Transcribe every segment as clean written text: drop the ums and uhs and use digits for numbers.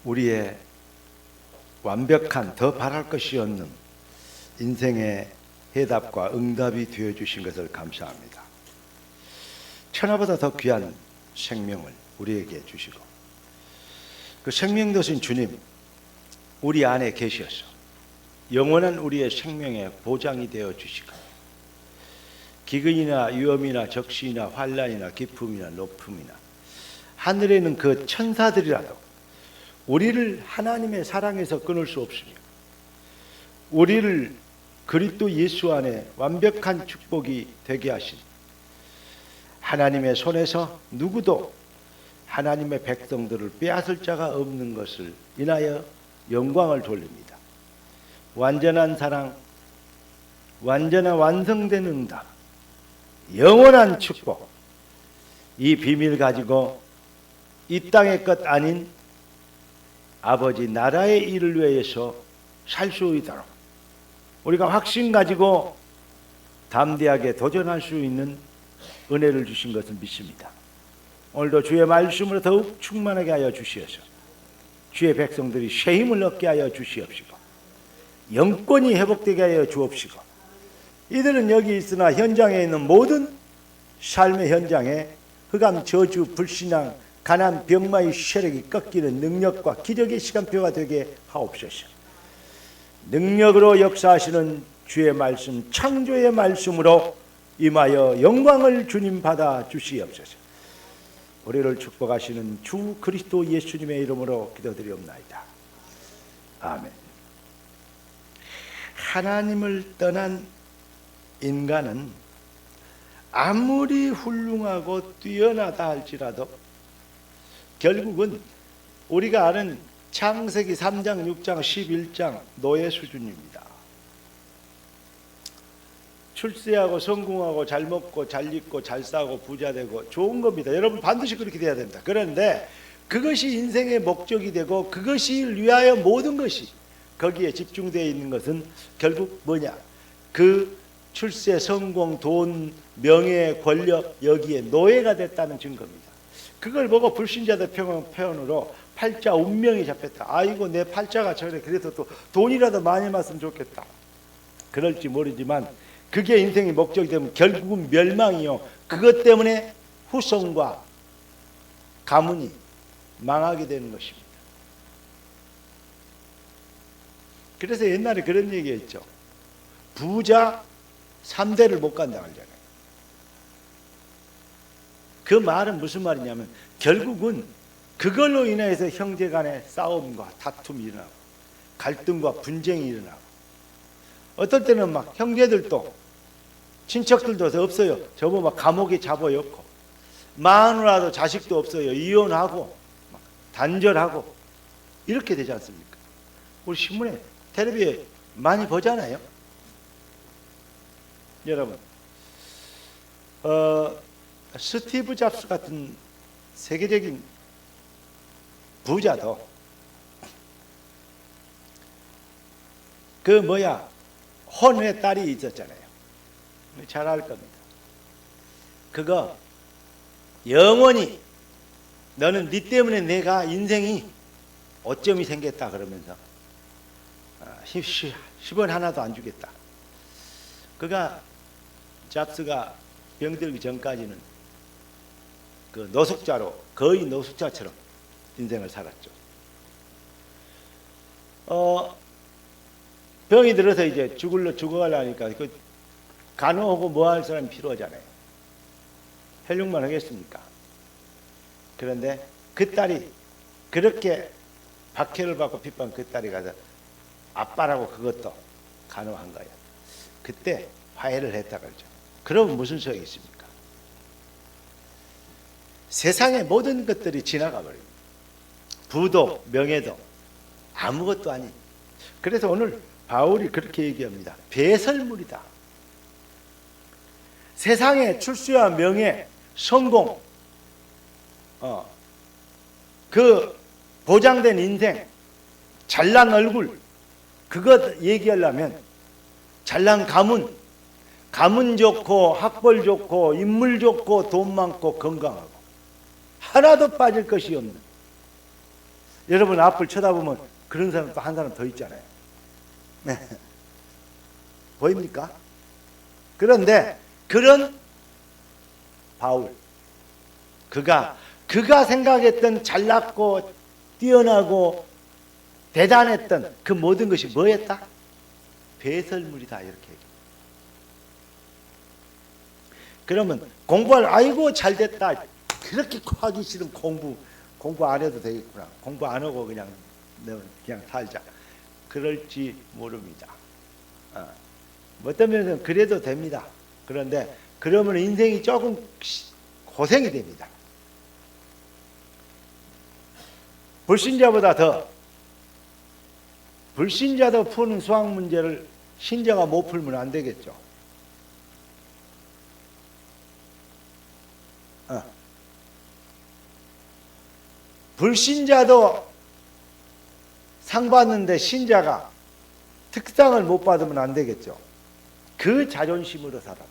우리의 완벽한 더 바랄 것이 없는 인생의 해답과 응답이 되어주신 것을 감사합니다. 천하보다 더 귀한 생명을 우리에게 주시고 그 생명 되신 주님 우리 안에 계셔서 영원한 우리의 생명의 보장이 되어 주시고 기근이나 위험이나 적시나 환난이나 기쁨이나 높음이나 하늘에 있는 그 천사들이라도 우리를 하나님의 사랑에서 끊을 수 없으며 우리를 그리스도 예수 안에 완벽한 축복이 되게 하신 하나님의 손에서 누구도 하나님의 백성들을 빼앗을 자가 없는 것을 인하여 영광을 돌립니다. 완전한 사랑, 완전한 완성된 응답, 영원한 축복, 이 비밀 가지고 이 땅의 것 아닌 아버지 나라의 일을 위해서 살 수 있도록 우리가 확신 가지고 담대하게 도전할 수 있는 은혜를 주신 것을 믿습니다. 오늘도 주의 말씀으로 더욱 충만하게 하여 주시어서 주의 백성들이 새 힘을 얻게 하여 주시옵시고 영권이 회복되게 하여 주옵시고 이들은 여기 있으나 현장에 있는 모든 삶의 현장에 흑암, 저주, 불신앙, 가난, 병마의 세력이 꺾이는 능력과 기적의 시간표가 되게 하옵소서. 능력으로 역사하시는 주의 말씀, 창조의 말씀으로 임하여 영광을 주님 받아 주시옵소서. 우리를 축복하시는 주 그리스도 예수님의 이름으로 기도드리옵나이다. 아멘. 하나님을 떠난 인간은 아무리 훌륭하고 뛰어나다 할지라도 결국은 우리가 아는 창세기 3장, 6장, 11장 노예 수준입니다. 출세하고 성공하고 잘 먹고 잘 입고 잘 싸고 부자 되고 좋은 겁니다. 여러분 반드시 그렇게 돼야 됩니다. 그런데 그것이 인생의 목적이 되고 그것이 위하여 모든 것이 거기에 집중되어 있는 것은 결국 뭐냐? 그 출세, 성공, 돈, 명예, 권력 여기에 노예가 됐다는 증거입니다. 그걸 보고 불신자들 표현으로 팔자 운명이 잡혔다. 아이고 내 팔자가 저래 그래서 또 돈이라도 많이 받으면 좋겠다. 그럴지 모르지만 그게 인생의 목적이 되면 결국은 멸망이요. 그것 때문에 후손과 가문이 망하게 되는 것입니다. 그래서 옛날에 그런 얘기했죠. 부자 3대를 못 간다 하잖아요. 그 말은 무슨 말이냐면 결국은 그걸로 인해서 형제 간의 싸움과 다툼이 일어나고 갈등과 분쟁이 일어나고 어떨 때는 막 형제들도 친척들도 없어요. 저거 막 감옥에 잡아였고 마누라도 자식도 없어요. 이혼하고 막 단절하고 이렇게 되지 않습니까? 우리 신문에 텔레비에 많이 보잖아요. 여러분 스티브 잡스 같은 세계적인 부자도 혼외 딸이 있었잖아요. 잘 알 겁니다. 그거 영원히 너는 네 때문에 내가 인생이 오점이 생겼다 그러면서 10원 하나도 안 주겠다. 그가 잡스가 병들기 전까지는 그 노숙자로 거의 노숙자처럼 인생을 살았죠. 병이 들어서 이제 죽어가려니까 그 간호하고 뭐 할 사람이 필요하잖아요. 혈육만 하겠습니까? 그런데 그 딸이 그렇게 박해를 받고 핍박 그 딸이 가서 아빠라고 그것도 간호한 거예요. 그때 화해를 했다 그러죠. 그럼 무슨 소용이 있습니까? 세상의 모든 것들이 지나가 버립니다. 부도 명예도 아무것도 아닌. 그래서 오늘 바울이 그렇게 얘기합니다. 배설물이다. 세상의 출세와 명예, 성공, 그 보장된 인생, 잘난 얼굴, 그것 얘기하려면 잘난 가문, 가문 좋고 학벌 좋고 인물 좋고 돈 많고 건강하고 하나도 빠질 것이 없는 여러분 앞을 쳐다보면 그런 사람 또 한 사람 더 있잖아요. 네. 보입니까? 그런데 그런 바울, 그가 생각했던 잘났고 뛰어나고 대단했던 그 모든 것이 뭐였다? 배설물이다, 이렇게 얘기해요. 그러면 공부할, 아이고 잘됐다, 그렇게 하기 싫은 공부 안 해도 되겠구나, 공부 안 하고 그냥 살자, 그럴지 모릅니다. 어떤 면에서는 그래도 됩니다. 그런데 그러면 인생이 조금 고생이 됩니다. 불신자도 푸는 수학 문제를 신자가 못 풀면 안 되겠죠. 불신자도 상 받는데 신자가 특상을 못 받으면 안 되겠죠. 그 자존심으로 살아라.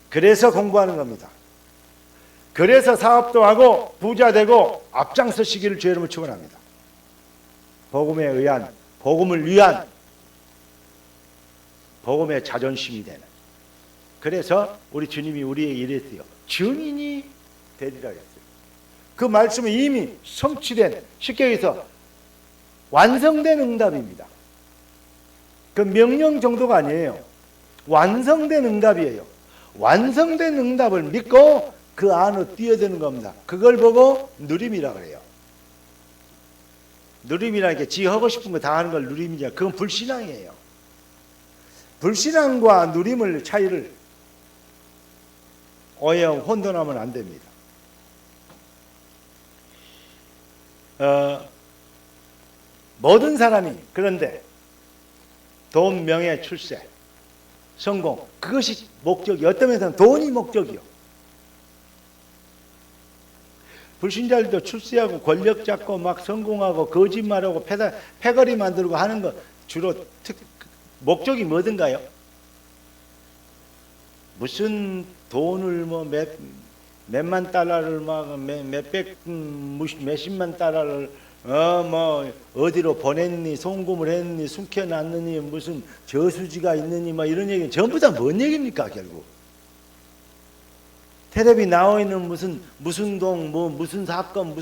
그래서 공부하는 겁니다. 그래서 사업도 하고 부자 되고 앞장서시기를 주의 이름으로 축원합니다. 복음에 의한, 복음을 위한, 복음의 자존심이 되는. 그래서 우리 주님이 우리에게 이랬어요. 증인이 되리라 했어요. 그 말씀은 이미 성취된, 쉽게 얘기해서 완성된 응답입니다. 그 명령 정도가 아니에요. 완성된 응답이에요. 완성된 응답을 믿고 그 안으로 뛰어드는 겁니다. 그걸 보고 누림이라 그래요. 누림이라는 게 지 하고 싶은 거 다 하는 걸 누림이냐, 그건 불신앙이에요. 불신앙과 누림을 차이를 오해하고 혼돈하면 안 됩니다. 모든 사람이 그런데 돈, 명예, 출세, 성공, 그것이 목적이, 어떤 면에서는 돈이 목적이요. 불신자들도 출세하고 권력 잡고 막 성공하고 거짓말하고 패거리 만들고 하는 거 주로 목적이 뭐든가요? 무슨 돈을 뭐 몇만 달러를 막 몇십만 달러를 뭐 어디로 보냈니, 송금을 했니, 숨겨놨느니, 무슨 저수지가 있느니, 막 이런 얘기 전부 다 뭔 얘기입니까? 결국 텔레비 나와 있는 무슨 동, 뭐 무슨 사건,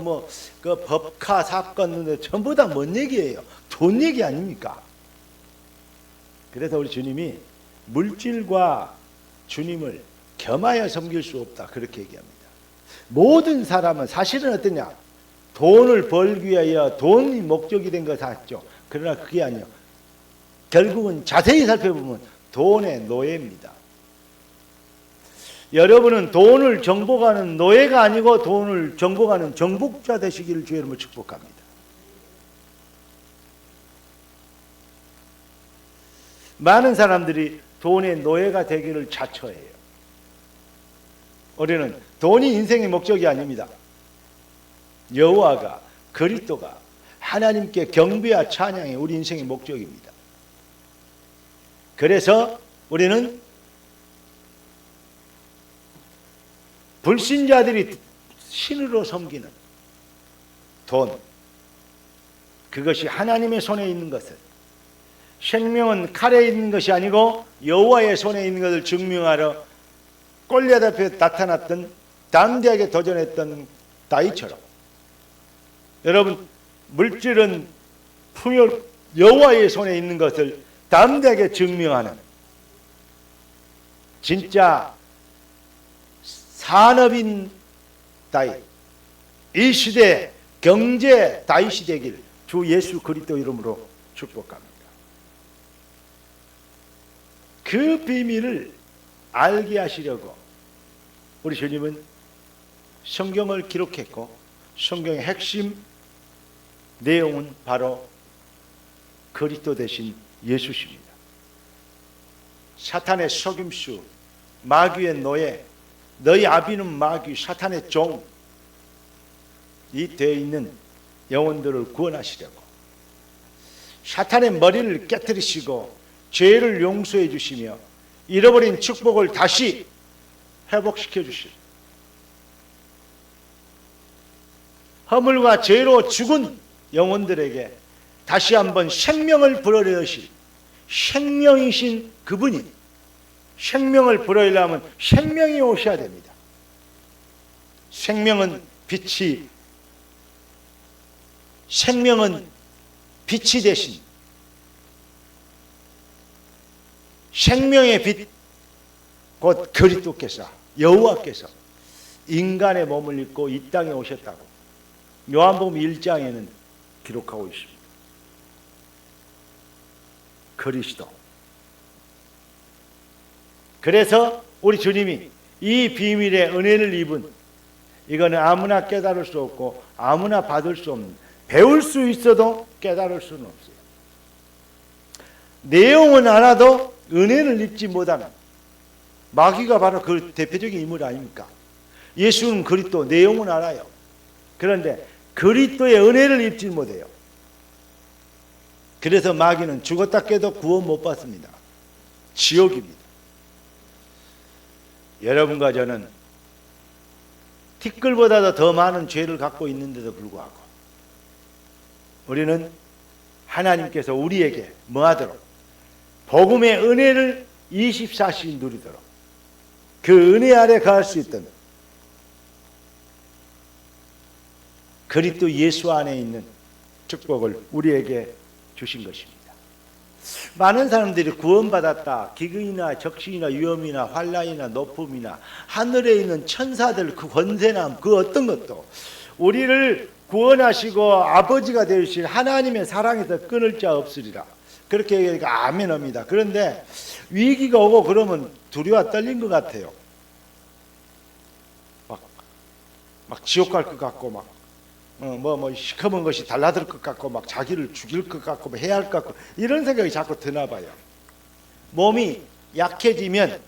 뭐 그 법카 사건, 전부 다 뭔 얘기예요? 돈 얘기 아닙니까? 그래서 우리 주님이 물질과 주님을 겸하여 섬길 수 없다, 그렇게 얘기합니다. 모든 사람은 사실은 어떠냐? 돈을 벌기 위하여 돈이 목적이 된 거 같죠. 그러나 그게 아니에요. 결국은 자세히 살펴보면 돈의 노예입니다. 여러분은 돈을 정복하는 노예가 아니고 돈을 정복하는 정복자 되시기를 주의 이름으로 축복합니다. 많은 사람들이 돈의 노예가 되기를 자처해요. 우리는 돈이 인생의 목적이 아닙니다. 여호와가, 그리스도가, 하나님께 경배와 찬양이 우리 인생의 목적입니다. 그래서 우리는 불신자들이 신으로 섬기는 돈, 그것이 하나님의 손에 있는 것을, 생명은 칼에 있는 것이 아니고 여호와의 손에 있는 것을 증명하러 골리앗 앞에 나타났던, 담대하게 도전했던 다윗처럼, 여러분 물질은 여호와의 손에 있는 것을 담대하게 증명하는 진짜 산업인 다윗, 이 시대 경제 다윗이 되길 주 예수 그리스도 이름으로 축복합니다. 그 비밀을 알게 하시려고 우리 주님은 성경을 기록했고, 성경의 핵심 내용은 바로 그리스도 대신 예수십니다. 사탄의 속임수, 마귀의 노예, 너희 아비는 마귀, 사탄의 종이 되어 있는 영혼들을 구원하시려고 사탄의 머리를 깨뜨리시고 죄를 용서해 주시며 잃어버린 축복을 다시 회복시켜 주실 허물과 죄로 죽은 영혼들에게 다시 한번 생명을 불어넣으실 생명이신 그분이, 생명을 불어넣으려면 생명이 오셔야 됩니다. 생명은 빛이 대신 생명의 빛 곧 그리스도께서, 여호와께서 인간의 몸을 입고 이 땅에 오셨다고 요한복음 1장에는 기록하고 있습니다. 그리스도. 그래서 우리 주님이 이 비밀의 은혜를 입은, 이거는 아무나 깨달을 수 없고 아무나 받을 수 없는, 배울 수 있어도 깨달을 수는 없어요. 내용은 알아도 은혜를 입지 못하는, 마귀가 바로 그 대표적인 인물 아닙니까? 예수는 그리스도, 내용은 알아요. 그런데 그리스도의 은혜를 입지 못해요. 그래서 마귀는 죽었다 깨도 구원 못 받습니다. 지옥입니다. 여러분과 저는 티끌보다도 더 많은 죄를 갖고 있는데도 불구하고 우리는 하나님께서 우리에게 뭐하도록, 복음의 은혜를 24시간 누리도록, 그 은혜 아래 가할 수 있던 그리스도 예수 안에 있는 축복을 우리에게 주신 것입니다. 많은 사람들이 구원받았다, 기근이나 적신이나 위험이나 환난이나 높음이나 하늘에 있는 천사들 그 권세나 그 어떤 것도 우리를 구원하시고 아버지가 되실 하나님의 사랑에서 끊을 자 없으리라, 그렇게 얘기하니까 아멘합니다. 그런데 위기가 오고 그러면 두려워 떨린 것 같아요. 막 지옥 갈 것 같고, 막 시커먼 것이 달라들 것 같고, 막 자기를 죽일 것 같고, 뭐 해야 할 것 같고, 이런 생각이 자꾸 드나 봐요. 몸이 약해지면,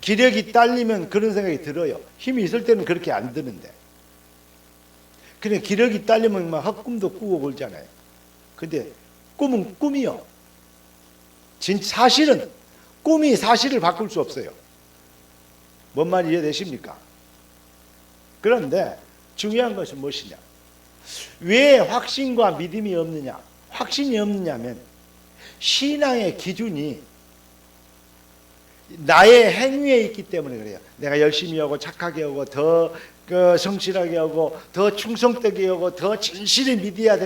기력이 딸리면 그런 생각이 들어요. 힘이 있을 때는 그렇게 안 드는데. 그래, 기력이 딸리면 막 헛꿈도 꾸고 그러잖아요. 근데 꿈은 꿈이요. 사실은 꿈이 사실을 바꿀 수 없어요. 뭔 말인지 이해되십니까? 그런데 중요한 것은 무엇이냐? 왜 확신과 믿음이 없느냐? 확신이 없느냐면 신앙의 기준이 나의 행위에 있기 때문에 그래요. 내가 열심히 하고 착하게 하고 더 성실하게 하고 더 충성되게 하고 더 진실히 믿어야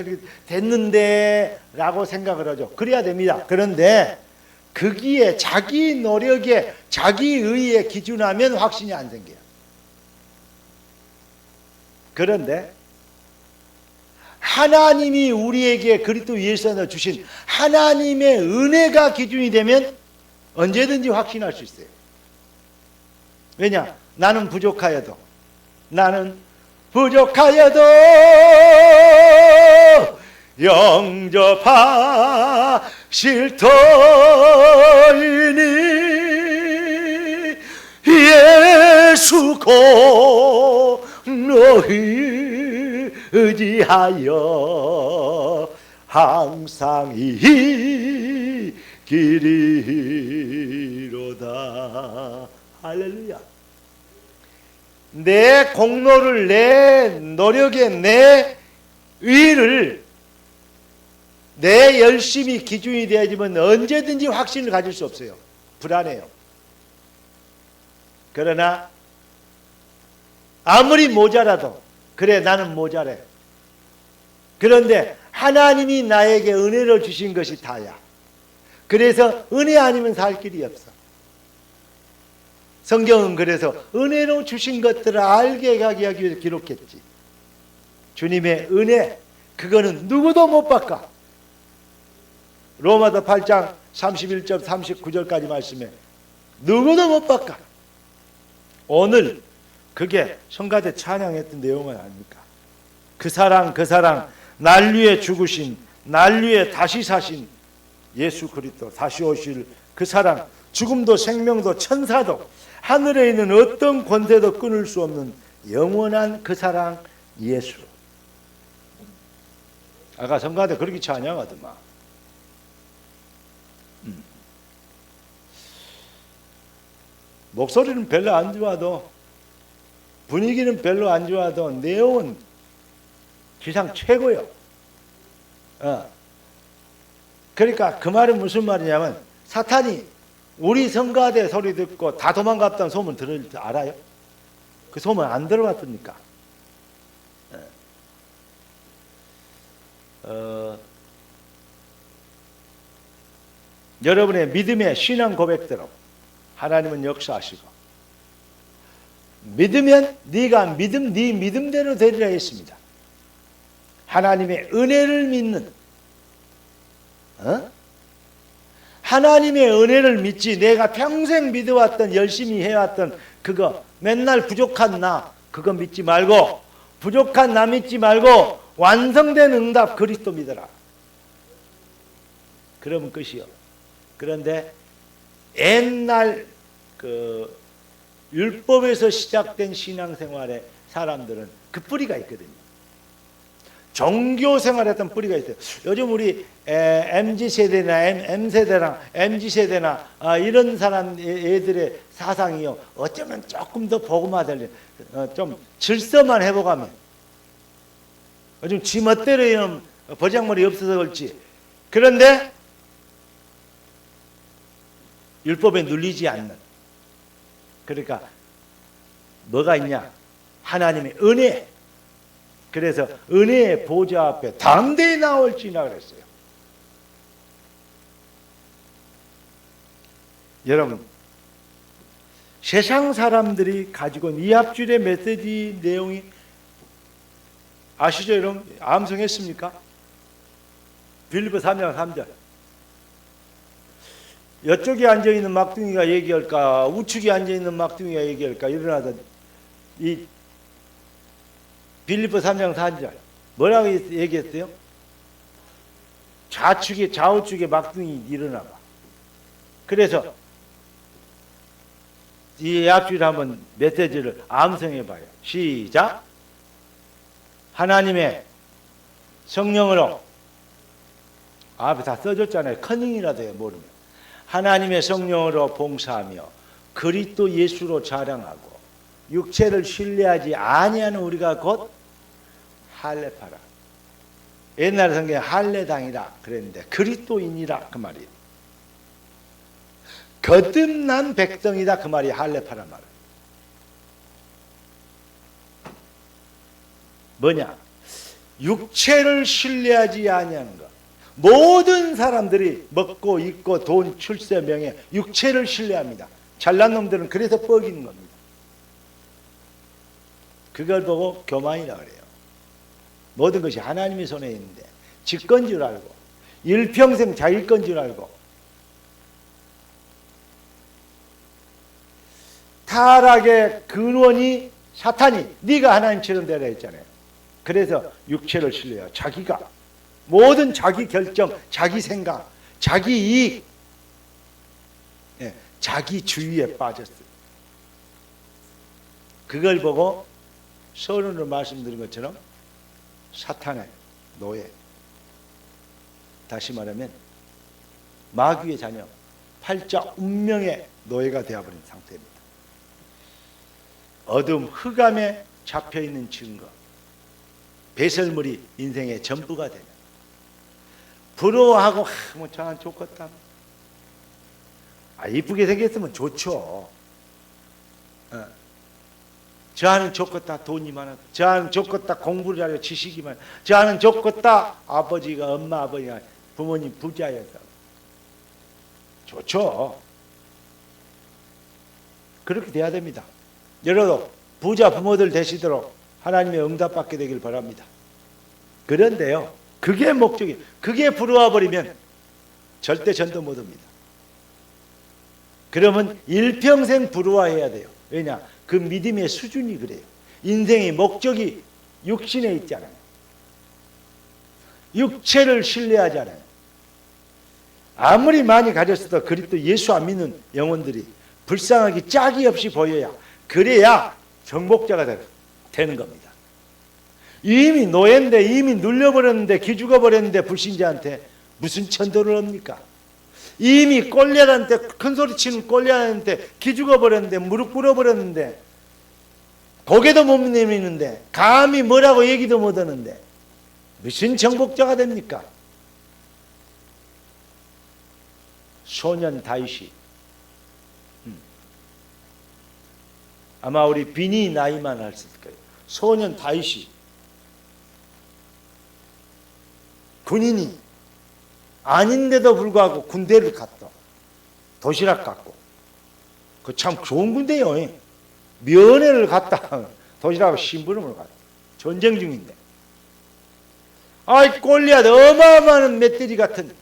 됐는데 라고 생각을 하죠. 그래야 됩니다. 그런데 거기에 자기 노력에 자기 의의에 기준하면 확신이 안 생겨요. 그런데 하나님이 우리에게 그리스도 예수 안에 주신 하나님의 은혜가 기준이 되면 언제든지 확신할 수 있어요. 왜냐? 나는 부족하여도 영접하실 터이니 예수 곧 너희 의지하여 항상 이기리로다. 할렐루야. 내 공로를, 내 노력에, 내 의를, 내 열심이 기준이 되어야지만 언제든지 확신을 가질 수 없어요. 불안해요. 그러나 아무리 모자라도, 그래 나는 모자래, 그런데 하나님이 나에게 은혜를 주신 것이 다야. 그래서 은혜 아니면 살 길이 없어. 성경은 그래서 은혜로 주신 것들을 알게 하기 위해서 기록했지. 주님의 은혜, 그거는 누구도 못 바꿔. 로마서 8장 31절 39절까지 말씀에 누구도 못 바꿔. 오늘 그게 성가대 찬양했던 내용은 아닙니까? 그 사랑 날 위해 죽으신, 날 위해 다시 사신 예수 그리스도, 다시 오실 그 사랑, 죽음도 생명도 천사도 하늘에 있는 어떤 권세도 끊을 수 없는 영원한 그 사랑 예수. 아까 성가대 그렇게 찬양하더만. 목소리는 별로 안 좋아도, 분위기는 별로 안 좋아도 내용은 지상 최고요. 그러니까 그 말은 무슨 말이냐면 사탄이 우리 성가대 소리 듣고 다 도망갔다는 소문 들을 줄 알아요? 그 소문 안 들어봤습니까? 여러분의 믿음의 신앙 고백대로 하나님은 역사하시고 믿으면 네가 네 믿음대로 되리라 했습니다. 하나님의 은혜를 믿는 하나님의 은혜를 믿지 내가 평생 믿어왔던 열심히 해왔던 그거 맨날 부족한 나 그거 믿지 말고 부족한 나 믿지 말고 완성된 응답 그리스도 믿어라. 그러면 끝이요. 그런데 옛날 그 율법에서 시작된 신앙생활의 사람들은 그 뿌리가 있거든요. 종교 생활했던 뿌리가 있어요. 요즘 우리 MZ세대나 M세대나 MZ세대나 이런 사람 애들의 사상이요. 어쩌면 조금 더 복음화될 좀 질서만 해보가면 요즘 지 멋대로 이런 버장머리 없어서 그렇지. 그런데 율법에 눌리지 않는 그러니까 뭐가 있냐? 하나님의 은혜. 그래서 은혜의 보좌 앞에 담대히 나올지나 그랬어요. 여러분 세상 사람들이 가지고 있는 이 앞줄의 메시지 내용이 아시죠 여러분? 암송했습니까? 빌립보 3장 3절 이쪽에 앉아있는 막둥이가 얘기할까 우측에 앉아있는 막둥이가 얘기할까 일어나서 이 빌립보 3장 4절 뭐라고 얘기했어요? 좌우측에 막둥이 일어나봐. 그래서 이 앞줄에 한번 메시지를 암송해봐요. 시작. 하나님의 성령으로 앞에 다 써줬잖아요. 커닝이라도 해 모르면. 하나님의 성령으로 봉사하며 그리스도 예수로 자랑하고 육체를 신뢰하지 아니하는 우리가 곧 할례파라. 옛날 성경에 할례당이라 그랬는데 그리스도인이라 그 말이에요. 거듭난 백성이다 그 말이 할례파라 말이에요. 뭐냐? 육체를 신뢰하지 아니하는 것. 모든 사람들이 먹고 입고 돈 출세 명예 육체를 신뢰합니다. 잘난 놈들은 그래서 뻐기는 겁니다. 그걸 보고 교만이라 그래요. 모든 것이 하나님의 손에 있는데 지 건 줄 알고 일평생 자기 건 줄 알고 타락의 근원이 사탄이 네가 하나님처럼 되라 했잖아요. 그래서 육체를 신뢰해요. 자기가 모든 자기 결정, 자기 생각, 자기 이익, 자기 주의에 빠졌어요. 그걸 보고 서론으로 말씀드린 것처럼 사탄의 노예, 다시 말하면 마귀의 자녀, 팔자 운명의 노예가 되어버린 상태입니다. 어둠, 흑암에 잡혀있는 증거, 배설물이 인생의 전부가 되는 부러워하고 뭐 저는 좋겠다. 이쁘게 생겼으면 좋죠. 저하는 좋겠다 돈이 많아. 저하는 좋겠다 공부를 잘해 지식이 많아. 저하는 좋겠다 아버지가 엄마 아버지가 부모님 부자여서 좋죠. 그렇게 돼야 됩니다. 여러분 부자 부모들 되시도록 하나님의 응답받게 되길 바랍니다. 그런데요 그게 목적이 그게 부러워 버리면 절대 전도 못 옵니다. 그러면 일평생 부러워해야 돼요. 왜냐? 그 믿음의 수준이 그래요. 인생의 목적이 육신에 있잖아요. 육체를 신뢰하잖아요. 아무리 많이 가졌어도 그리스도 예수 안 믿는 영혼들이 불쌍하기 짝이 없이 보여야 그래야 정복자가 되는 겁니다. 이미 노예인데 이미 눌려버렸는데 기죽어버렸는데 불신자한테 무슨 천도를 합니까? 이미 골리앗한테 큰소리 치는 골리앗한테 기죽어버렸는데 무릎 꿇어버렸는데 고개도 못 내미는데 감히 뭐라고 얘기도 못하는데 무슨 정복자가 됩니까? 소년 다윗이 아마 우리 빈이 나이만 했을 거예요. 소년 다윗이 군인이 아닌데도 불구하고 군대를 갔다. 도시락 갖고. 그 참 좋은 군대요. 면회를 갔다. 도시락을 심부름을 갔다. 전쟁 중인데. 아이 골리앗 어마어마한 멧돼지 같은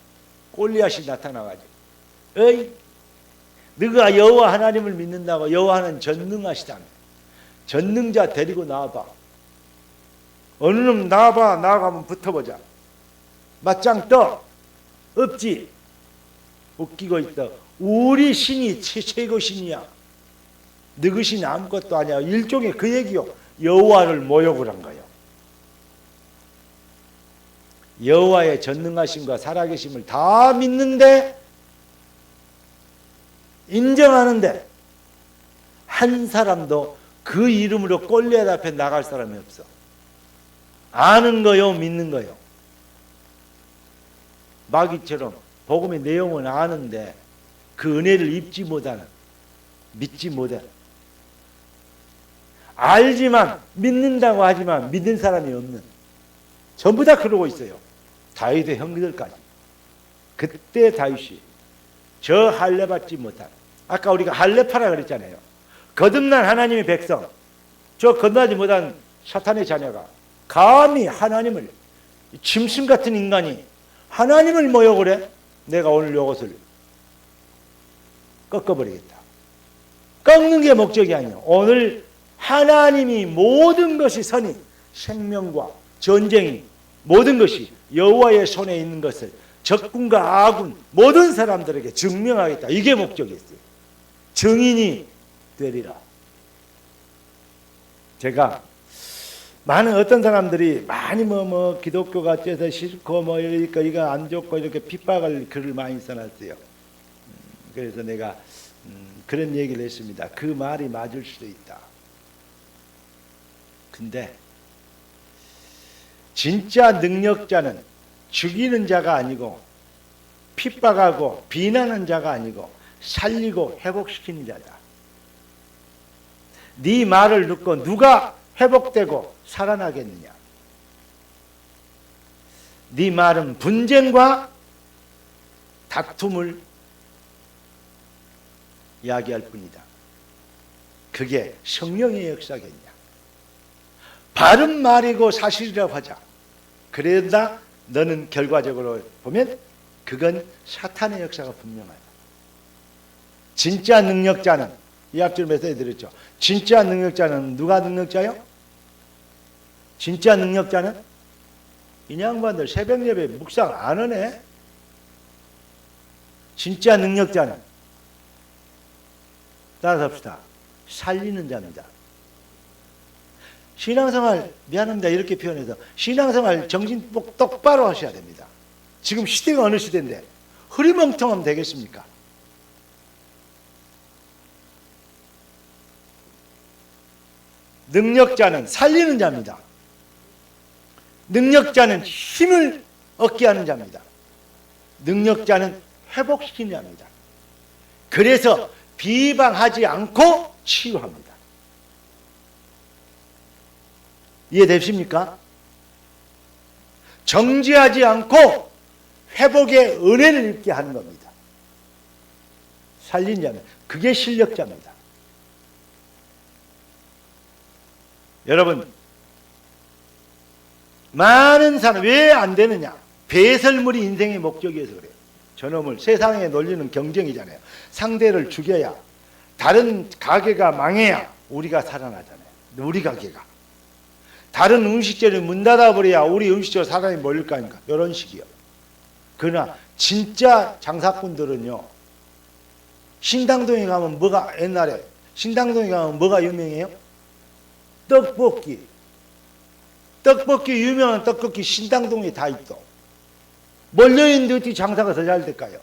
골리앗이 나타나가지고 어이 너가 여호와 하나님을 믿는다고 여호와는 전능하시다며 전능자 데리고 나와봐. 어느 놈 나와봐. 나가면 붙어보자. 맞짱 떠. 없지. 웃기고 있다. 우리 신이 최고 신이야. 너그 신이 아무것도 아니야. 일종의 그 얘기요. 여호와를 모욕을 한 거예요. 여호와의 전능하심과 살아계심을 다 믿는데 인정하는데 한 사람도 그 이름으로 골리앗 앞에 나갈 사람이 없어. 아는 거요, 믿는 거요. 마귀처럼 복음의 내용은 아는데 그 은혜를 입지 못하는, 믿지 못해. 알지만 믿는다고 하지만 믿는 사람이 없는, 전부 다 그러고 있어요. 다윗의 형들까지. 그때 다윗이 저 할례 받지 못한, 아까 우리가 할례파라 그랬잖아요. 거듭난 하나님의 백성, 저 거듭나지 못한 사탄의 자녀가 감히 하나님을, 짐승 같은 인간이 하나님을 모욕을 해? 내가 오늘 이것을 꺾어버리겠다. 꺾는 게 목적이 아니에요. 오늘 하나님이 모든 것이 선이, 생명과 전쟁이 모든 것이 여호와의 손에 있는 것을 적군과 아군 모든 사람들에게 증명하겠다. 이게 목적이었어요. 증인이 되리라. 제가 많은 어떤 사람들이 많이 기독교가 째서 싫고 이러니까 이거 안 좋고 이렇게 핍박을 글을 많이 써놨어요. 그래서 내가 그런 얘기를 했습니다. 그 말이 맞을 수도 있다. 근데 진짜 능력자는 죽이는 자가 아니고 핍박하고 비난하는 자가 아니고 살리고 회복시키는 자다. 네 말을 듣고 누가 회복되고 살아나겠느냐? 네 말은 분쟁과 다툼을 이야기할 뿐이다. 그게 성령의 역사겠냐? 바른 말이고 사실이라고 하자. 그러다 너는 결과적으로 보면 그건 사탄의 역사가 분명하다. 진짜 능력자는, 이 앞줄 메시지 드렸죠. 진짜 능력자는 누가 능력자요? 진짜 능력자는 이 양반들 새벽 예배 묵상 안 하네. 진짜 능력자는 따라서 합시다. 살리는 자입니다. 신앙생활, 미안합니다 이렇게 표현해서, 신앙생활 정신 똑바로 하셔야 됩니다. 지금 시대가 어느 시대인데 흐리멍텅하면 되겠습니까? 능력자는 살리는 자입니다. 능력자는 힘을 얻게 하는 자입니다. 능력자는 회복시키는 자입니다. 그래서 비방하지 않고 치유합니다. 이해되십니까? 정죄하지 않고 회복의 은혜를 입게 하는 겁니다. 살린 자는 그게 실력자입니다. 여러분, 많은 사람 왜 안 되느냐? 배설물이 인생의 목적이어서 그래요. 저놈을 세상에 놀리는 경쟁이잖아요. 상대를 죽여야, 다른 가게가 망해야 우리가 살아나잖아요. 우리 가게가. 다른 음식점이 문 닫아버려야 우리 음식점 사람이 몰릴 거 아닙니까? 이런 식이요. 그러나 진짜 장사꾼들은요, 신당동에 가면 뭐가, 옛날에 신당동에 가면 뭐가 유명해요? 떡볶이. 떡볶이, 유명한 떡볶이 신당동에 다 있어. 몰려있는데 어떻게 장사가 더 잘 될까요?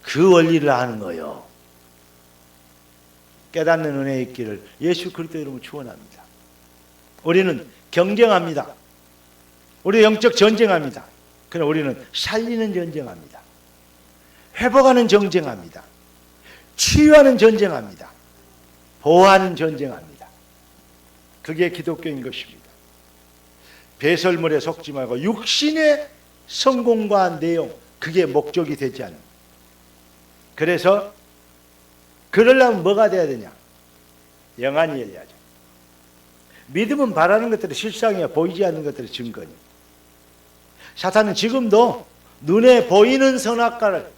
그 원리를 아는 거예요. 깨닫는 은혜의 길을 예수 그리스도 이름으로 축원합니다. 우리는 경쟁합니다. 우리 영적 전쟁합니다. 그러나 우리는 살리는 전쟁합니다. 회복하는 전쟁합니다. 치유하는 전쟁합니다. 보호하는 전쟁합니다. 그게 기독교인 것입니다. 배설물에 속지 말고 육신의 성공과 내용, 그게 목적이 되지 않는. 그래서 그러려면 뭐가 돼야 되냐? 영안이 열려야죠. 믿음은 바라는 것들이 실상이야, 보이지 않는 것들이 증거니. 사탄은 지금도 눈에 보이는 선악과를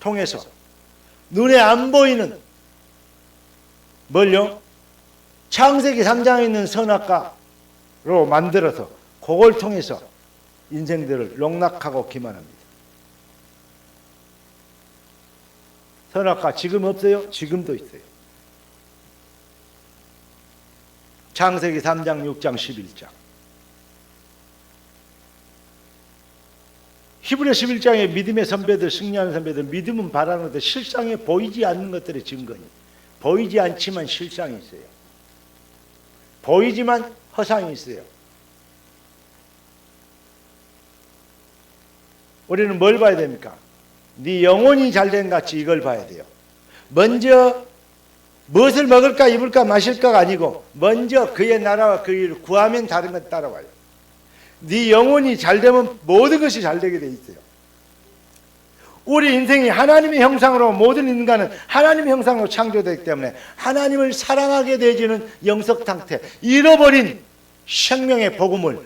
통해서 눈에 안 보이는 뭘요? 창세기 3장에 있는 선악과로 만들어서 그걸 통해서 인생들을 농락하고 기만합니다. 선악과 지금 없어요? 지금도 있어요. 창세기 3장, 6장, 11장. 히브리 11장에 믿음의 선배들, 승리하는 선배들, 믿음은 바라는 것들, 실상에 보이지 않는 것들의 증거니. 보이지 않지만 실상이 있어요. 보이지만 허상이 있어요. 우리는 뭘 봐야 됩니까? 네 영혼이 잘된 같이 이걸 봐야 돼요. 먼저 무엇을 먹을까 입을까 마실까가 아니고 먼저 그의 나라와 그 일을 구하면 다른 것 따라와요. 네 영혼이 잘되면 모든 것이 잘되게 돼 있어요. 우리 인생이 하나님의 형상으로, 모든 인간은 하나님의 형상으로 창조되기 때문에 하나님을 사랑하게 되어지는 영적 상태, 잃어버린 생명의 복음을,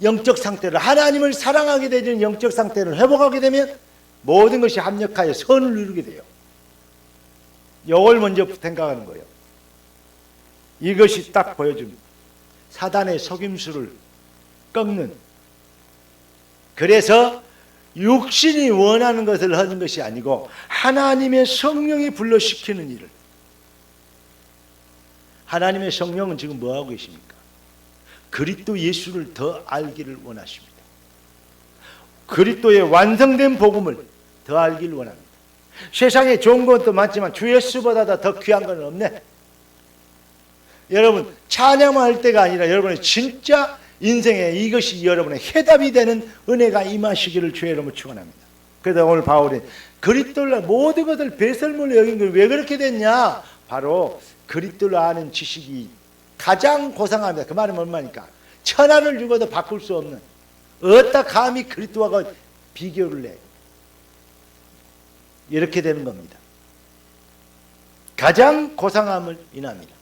영적 상태를, 하나님을 사랑하게 되어지는 영적 상태를 회복하게 되면 모든 것이 합력하여 선을 이루게 돼요. 이걸 먼저 생각하는 거예요. 이것이 딱 보여줍니다. 사단의 속임수를 꺾는. 그래서 육신이 원하는 것을 하는 것이 아니고 하나님의 성령이 불러시키는 일을. 하나님의 성령은 지금 뭐하고 계십니까? 그리스도 예수를 더 알기를 원하십니다. 그리스도의 완성된 복음을 더 알기를 원합니다. 세상에 좋은 것도 많지만 주 예수보다 더 귀한 건 없네. 여러분, 찬양할 때가 아니라 여러분의 진짜 인생에 이것이 여러분의 해답이 되는 은혜가 임하시기를 주의 이름으로 축원합니다. 그래서 오늘 바울이 그리스도를 모든 것을 배설물로 여긴 걸 왜 그렇게 됐냐? 바로 그리스도를 아는 지식이 가장 고상합니다. 그 말은 얼마니까? 천하를 주고도 바꿀 수 없는, 어디다 감히 그리스도와 비교를 해. 이렇게 되는 겁니다. 가장 고상함을 인합니다.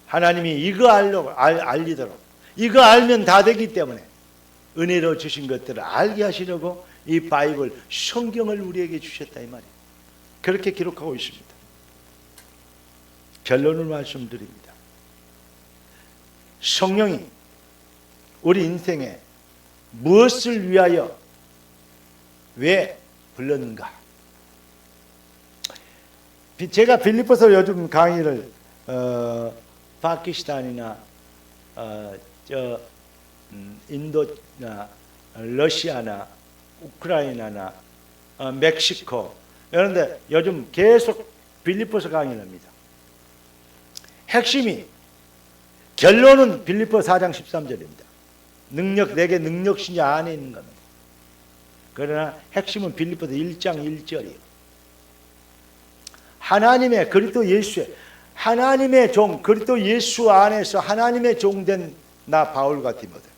하나님이 이거 알리도록, 이거 알면 다 되기 때문에 은혜로 주신 것들을 알게 하시려고 이 바이블, 성경을 우리에게 주셨다 이 말이에요. 그렇게 기록하고 있습니다. 결론을 말씀드립니다. 성령이 우리 인생에 무엇을 위하여 왜 불렀는가? 제가 빌립보서 요즘 강의를 파키스탄이나 인도나 러시아나 우크라이나나 멕시코 이런 데 요즘 계속 빌립보서 강의를 합니다. 핵심이, 결론은 빌립보 4장 13절입니다. 능력, 내게 능력신이 안에 있는 겁니다. 그러나 핵심은 빌립보서 1장 1절이에요. 하나님의 그리스도 예수의, 하나님의 종, 그리스도 예수 안에서 하나님의 종된 나 바울과 디모데,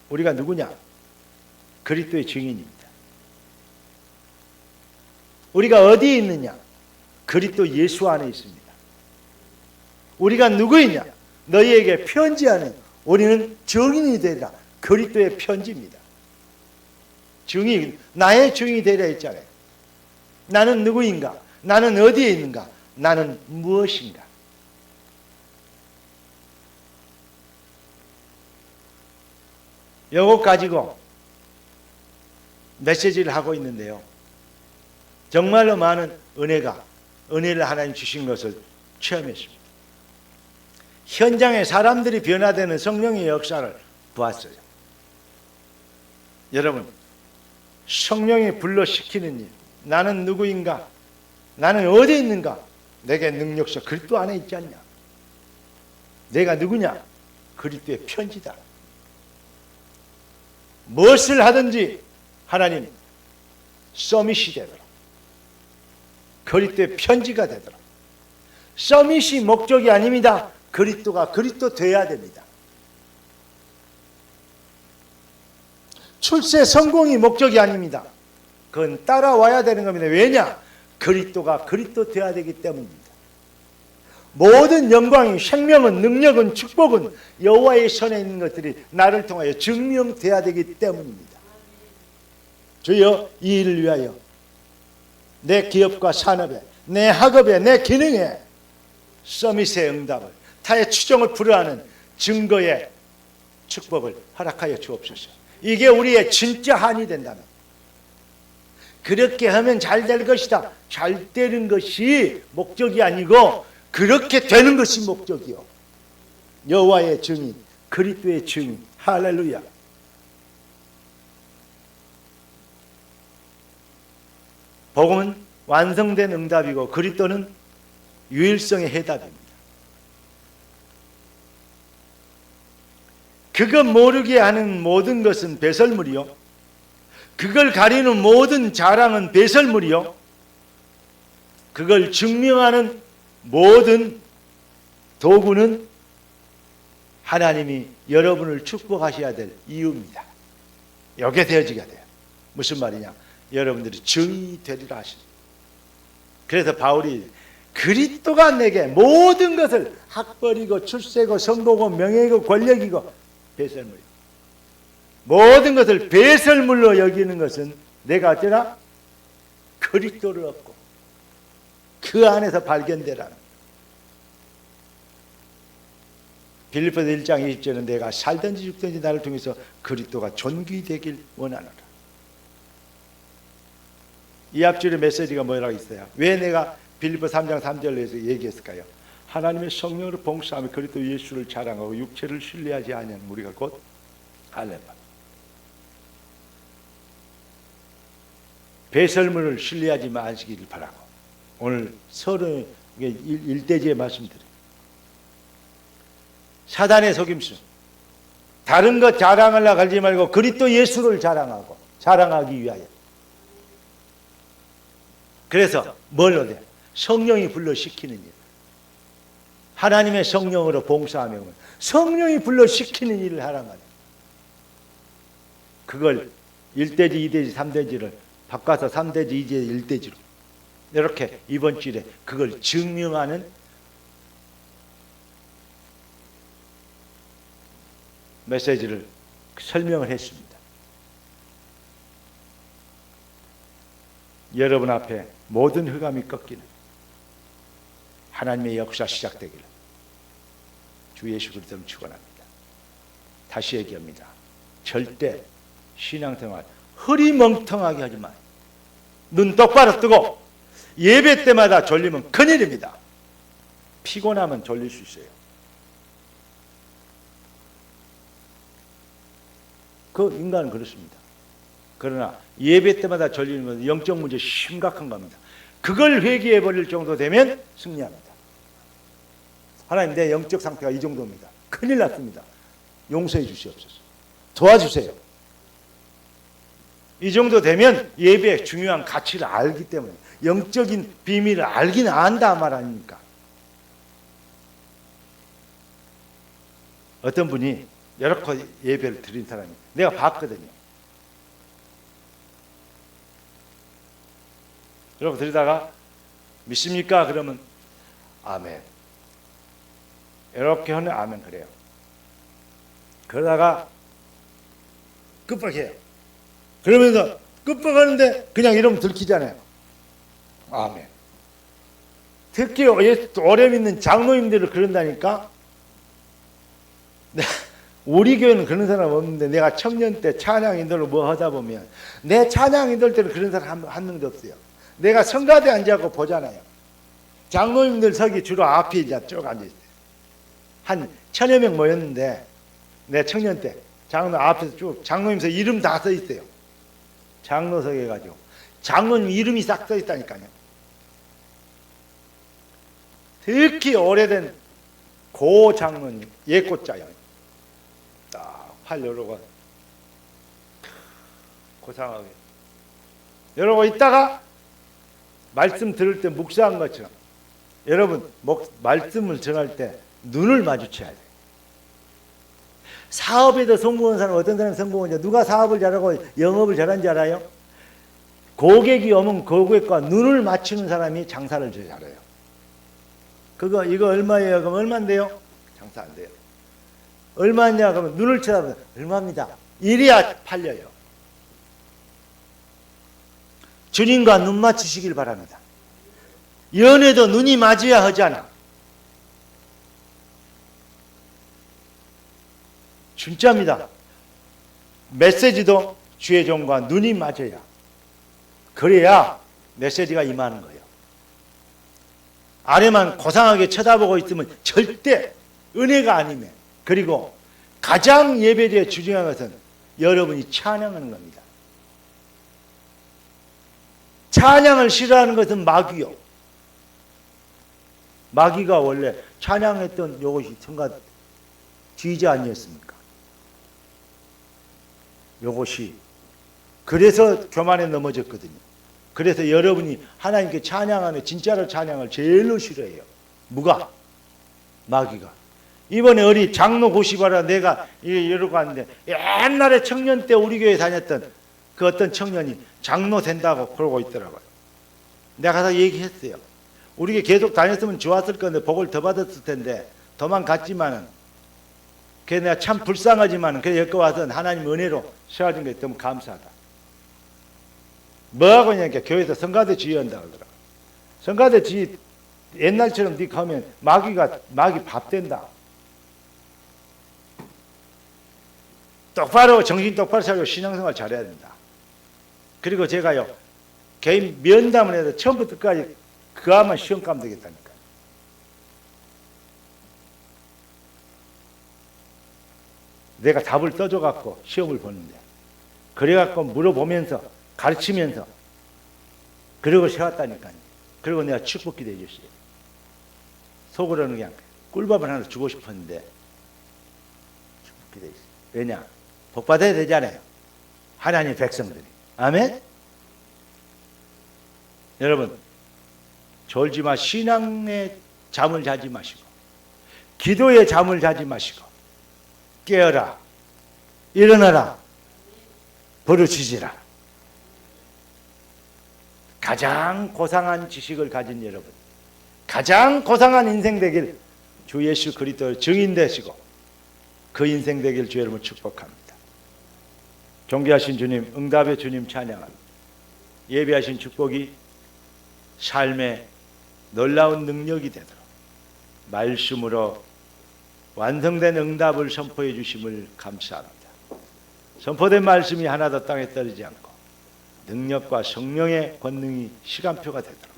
우리가 누구냐? 그리스도의 증인입니다. 우리가 어디에 있느냐? 그리스도 예수 안에 있습니다. 우리가 누구이냐? 너희에게 편지하는, 우리는 증인이 되리라. 그리스도의 편지입니다. 증인, 나의 증인이 되리라 했잖아요. 나는 누구인가? 나는 어디에 있는가? 나는 무엇인가? 이것 가지고 메시지를 하고 있는데요. 정말로 많은 은혜를 하나님 주신 것을 체험했습니다. 현장에 사람들이 변화되는 성령의 역사를 보았어요. 여러분, 성령이 불러시키는 일, 나는 누구인가? 나는 어디에 있는가? 내게 능력서 그리스도 안에 있지 않냐? 내가 누구냐? 그리스도의 편지다. 무엇을 하든지 하나님 서밋이 되도록, 그리스도의 편지가 되도록. 서밋이 목적이 아닙니다. 그리스도가 그리스도 돼야 됩니다. 출세 성공이 목적이 아닙니다. 그건 따라와야 되는 겁니다. 왜냐? 그리스도가 그리스도 돼야 되기 때문입니다. 모든 영광이, 생명은, 능력은, 축복은 여호와의 손에 있는 것들이 나를 통하여 증명돼야 되기 때문입니다. 주여, 이 일을 위하여 내 기업과 산업에, 내 학업에, 내 기능에 서밋의 응답을, 타의 추종을 불허하는 증거의 축복을 허락하여 주옵소서. 이게 우리의 진짜 한이 된다면, 그렇게 하면 잘 될 것이다, 잘 되는 것이 목적이 아니고 그렇게 되는 것이 목적이요. 여호와의 증인, 그리스도의 증인. 할렐루야. 복음은 완성된 응답이고 그리스도는 유일성의 해답입니다. 그것 모르게 하는 모든 것은 배설물이요, 그걸 가리는 모든 자랑은 배설물이요, 그걸 증명하는 모든 도구는 하나님이 여러분을 축복하셔야 될 이유입니다. 여기에 되어지게 돼요. 무슨 말이냐? 여러분들이 증인이 되리라 하십니다. 그래서 바울이 그리스도가 내게 모든 것을 학벌이고 출세고 성공이고 명예이고 권력이고 배설물이고 모든 것을 배설물로 여기는 것은 내가 어쩌나? 그리스도를 얻고 그 안에서 발견되라는. 빌립보서 1장 20절은 내가 살든지 죽든지 나를 통해서 그리스도가 존귀되길 원하노라. 이 앞줄의 메시지가 뭐라고 있어요? 왜 내가 빌립보 3장 3절에서 얘기했을까요? 하나님의 성령으로 봉사하며 그리스도 예수를 자랑하고 육체를 신뢰하지 아니하는 우리가 곧 할렐루야. 배설물을 신뢰하지 마시기를 바라고 오늘 서로 일대지에 말씀드려요. 사단의 속임수, 다른 것 자랑하려고 하지 말고 그리스도 예수를 자랑하기 위하여. 그래서 뭘 얻어요? 성령이 불러시키는 일. 하나님의 성령으로 봉사하며 성령이 불러시키는 일을 하란 말이에요. 그걸 1대지, 2대지, 3대지를 바꿔서 3대지, 2대지, 1대지로 이렇게 이번 주일에 그걸 증명하는 메시지를 설명을 했습니다. 여러분 앞에 모든 흑암이 꺾이는 하나님의 역사 시작되기를 주 예수 그리스도를 축원합니다. 다시 얘기합니다. 절대 신앙생활 흐리멍텅하게 하지 마요. 눈 똑바로 뜨고 예배 때마다 졸리면 큰일입니다. 피곤하면 졸릴 수 있어요. 그 인간은 그렇습니다. 그러나 예배 때마다 졸리는 것은 영적 문제 심각한 겁니다. 그걸 회개해 버릴 정도 되면 승리합니다. 하나님, 내 영적 상태가 이 정도입니다. 큰일 났습니다. 용서해 주시옵소서. 도와주세요. 이 정도 되면 예배의 중요한 가치를 알기 때문에, 영적인 비밀을 알긴 안다 말 아닙니까? 어떤 분이 여러 번 예배를 드린 사람이 내가 봤거든요. 여러분 드리다가 믿습니까? 그러면 아멘. 이렇게 하면 아멘 그래요. 그러다가 급박해요. 그러면서 급박하는데 그냥 이러면 들키잖아요. 아멘. 특히 오래 믿는 장로님들을 그런다니까. 우리 교회는 그런 사람 없는데 내가 청년 때 찬양 인도를 뭐 하다 보면 내 찬양 인도할 때는 그런 사람 한 명도 없어요. 내가 성가대 앉아갖고 보잖아요. 장로님들 서기 주로 앞에 이제 쭉 앉아있어요. 한 1000여 명 모였는데 내 청년 때 장로 앞에서 쭉 장로님서 이름 다 써 있어요. 장로석 해가지고 장로님 이름이 싹 써 있다니까요. 특히 오래된 고 장로님 예꽃자요. 딱 팔 열어가 고상하게 열어고 있다가 말씀 들을 때 묵상한 것처럼 여러분 말씀을 전할 때 눈을 마주쳐야 돼요. 사업에도 성공한 사람 어떤 사람이 성공하냐? 누가 사업을 잘하고 영업을 잘한지 알아요? 고객이 오면 고객과 눈을 맞추는 사람이 장사를 제일 잘해요. 이거 얼마예요? 그럼 얼마인데요? 장사 안 돼요. 얼마냐? 그러면 눈을 쳐다보면 얼마입니다. 이래야 팔려요. 주님과 눈 맞추시길 바랍니다. 연애도 눈이 맞아야 하잖아. 진짜입니다. 메시지도 주의 종과 눈이 맞아야. 그래야 메시지가 임하는 거예요. 아래만 고상하게 쳐다보고 있으면 절대 은혜가 아니면. 그리고 가장 예배에 주중한 것은 여러분이 찬양하는 겁니다. 찬양을 싫어하는 것은 마귀요. 마귀가 원래 찬양했던 요것이 성가 지휘자 아니었습니까? 요것이 그래서 교만에 넘어졌거든요. 그래서 여러분이 하나님께 찬양하는 진짜로 찬양을 제일로 싫어해요. 누가? 마귀가. 이번에 어리 장로 고시바라 내가 이러고 왔는데 옛날에 청년 때 우리 교회 다녔던 그 어떤 청년이 장로 된다고 그러고 있더라고요. 내가 가서 얘기했어요. 우리 교회 계속 다녔으면 좋았을 건데 복을 더 받았을 텐데 도망갔지만은 그래 내가 참 불쌍하지만은 그래 여기 와서 하나님 은혜로 세워진 게 너무 감사하다. 뭐하고 있냐니까 교회에서 성가대 지휘한다고 하더라고. 성가대 지휘 옛날처럼 네 가면 마귀 밥 된다. 똑바로 정신 똑바로 차리고 신앙생활 잘해야 된다. 그리고 제가요 개인 면담을 해서 처음부터 끝까지 그아만 시험 가면 되겠다니까. 내가 답을 떠줘갖고 시험을 보는데 그래갖고 물어보면서 가르치면서 그러고 세웠다니까요. 그리고 내가 축복기도 해줬어요. 속으로는 그냥 꿀밥을 하나 주고 싶었는데 축복기도 했어요. 왜냐? 복받아야 되잖아요. 하나님의 백성들이. 아멘? 여러분 졸지 마. 신앙의 잠을 자지 마시고 기도의 잠을 자지 마시고 깨어라. 일어나라. 부르짖으라. 가장 고상한 지식을 가진 여러분, 가장 고상한 인생 되길 주 예수 그리스도의 증인 되시고 그 인생 되길 주 여러분 축복합니다. 존귀하신 주님, 응답의 주님 찬양합니다. 예배하신 축복이 삶의 놀라운 능력이 되도록 말씀으로 완성된 응답을 선포해 주심을 감사합니다. 선포된 말씀이 하나도 땅에 떨어지지 않고 능력과 성령의 권능이 시간표가 되도록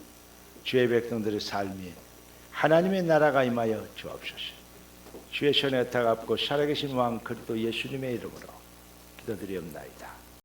주의 백성들의 삶이 하나님의 나라가 임하여 주옵소서. 주의 손에 타갑고 살아계신 왕 그리스도 예수님의 이름으로 기도드리옵나이다.